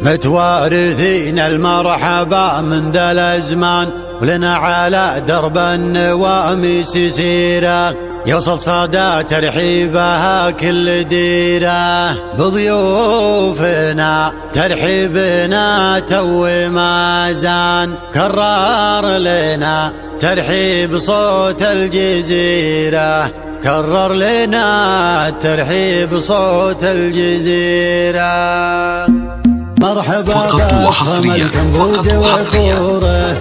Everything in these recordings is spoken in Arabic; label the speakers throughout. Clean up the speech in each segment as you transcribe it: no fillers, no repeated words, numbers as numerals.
Speaker 1: متوارثين المرحبا من ذا الازمان، ولنا على درب النواميس سيره، يوصل صدى ترحيبها كل ديره. بضيوفنا ترحيبنا تو ما زان، كرر لنا ترحيب صوت الجزيره، كرر لنا ترحيب صوت الجزيره. مرحبا
Speaker 2: فقط وحصريا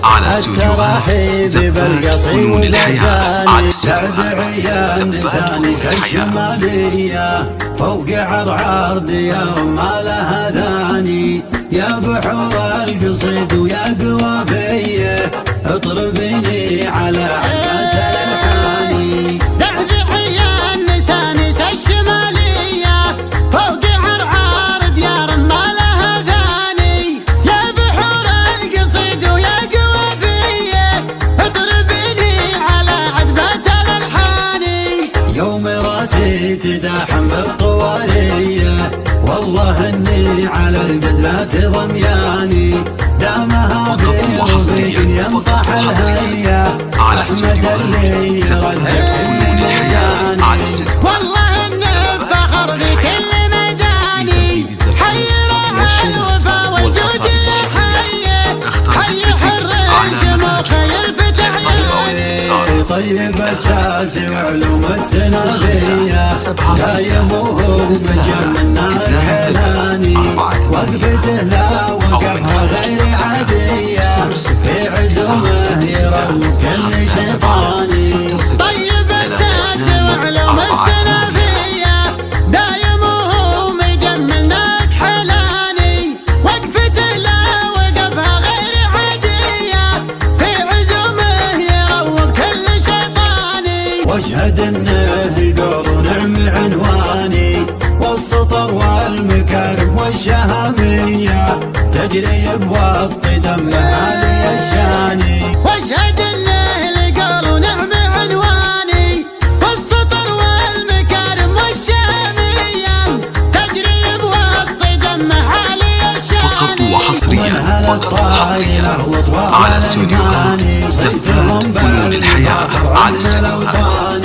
Speaker 2: على استوديوهات زبات فنون الحياة، على
Speaker 1: استوديوهات الشمالية فوق عرعر ديار ما لها ثاني. يا بحور القصيد ويا قوافيه اطربيني على عبات الالحاني. تداحم بالطوالية والله اني على الجزلات ضمياني، دامها بيض ينطح الهيا
Speaker 2: على استوديوهات زبات فنون الحياة، على
Speaker 3: والله اني بفخر بكل ميداني. حي راعي الوفا والجود الحي، حي حر الشموخ يلفتح يدي.
Speaker 1: طيب اساسي وعلوم السنادية دايموه مجمنا الحلاني، وقفته لا وقفها غير عادية في عزومه يرم كل شيطاني.
Speaker 3: طيب اساسي وعلوم السنادية دايموه مجملنا الحلاني، وقفته لا وقفها غير عادية في عزومه يروض كل شيطاني.
Speaker 1: واشهد انه قول نعم عنواني، والسطر والمكارم والشهامية تجري بوسط دم عالي الشاني.
Speaker 3: واشهد انه القول نعم عنواني، والسطر والمكارم والشهامية تجري بوسط دم عالي الشاني.
Speaker 2: فقط وحصريا على استوديوهات زبات فنون الحياة، على استوديوهات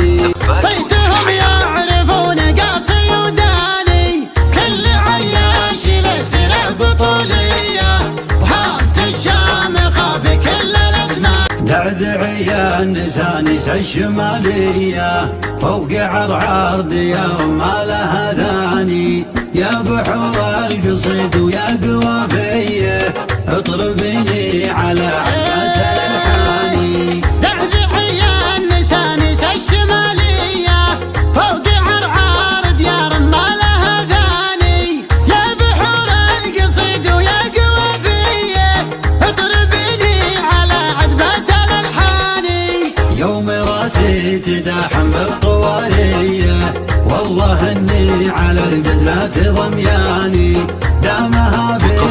Speaker 3: صيتهم يعرفون قاصي وداني، كل عياش لسره بطولية، وهات الشامخة في كل الازمان.
Speaker 1: دعدعية النسانيس الشمالية فوق عرعر ديار ما لها ثاني. يا بحور القصيد ويا قوافيه اطربيني على عبات الالحاني.
Speaker 3: دعدعية النسانيس الشمالية فوق عرعر ديار ما لها ثاني. يا بحور القصيد ويا قوافيه اطربيني على عذبات الالحاني.
Speaker 1: يوم راسي تداحم بالطوالية والله اني على الجزلات ضمياني، دامها بيض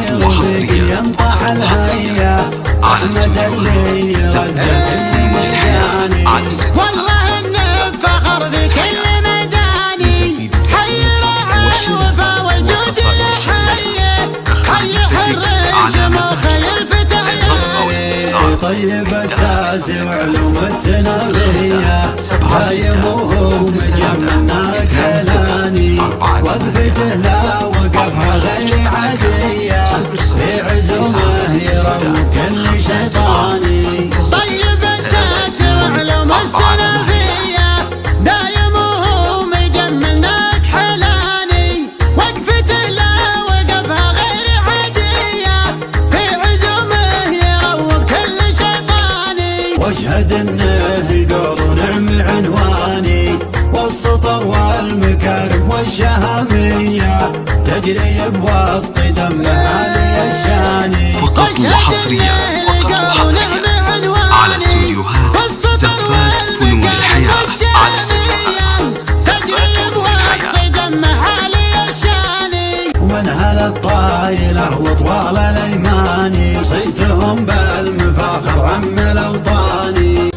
Speaker 1: ينطح الهيا احمد اللي
Speaker 3: والله اني بفخر بكل ميداني. حي راعي الوفا والجود الحي، حي حر الشموخ يلفتح يدي.
Speaker 1: طيب اساسي وعلوم السنادية دايموه مجمنا الحلاني، وقفته لا وقفها غير عادية في عزومه يرم كل شيطاني.
Speaker 3: طيب اساسي وعلوم السنافية دايموه مجملنا حلاني، وقفته لا وقفها غير عادية في عزومه يروض كل شيطاني.
Speaker 1: واشهد انه قول نعم عنواني، والسطر والمكارم والشهامية تجري بوسط دم عالي الشاني.
Speaker 2: فقط وحصريا على استوديوهات زبات فنون الحياة، على
Speaker 3: تجري بوسط دم عالي الشاني.
Speaker 1: ومن هالطايلة وطوال الايماني صيتهم بالمفاخر عم الاوطاني.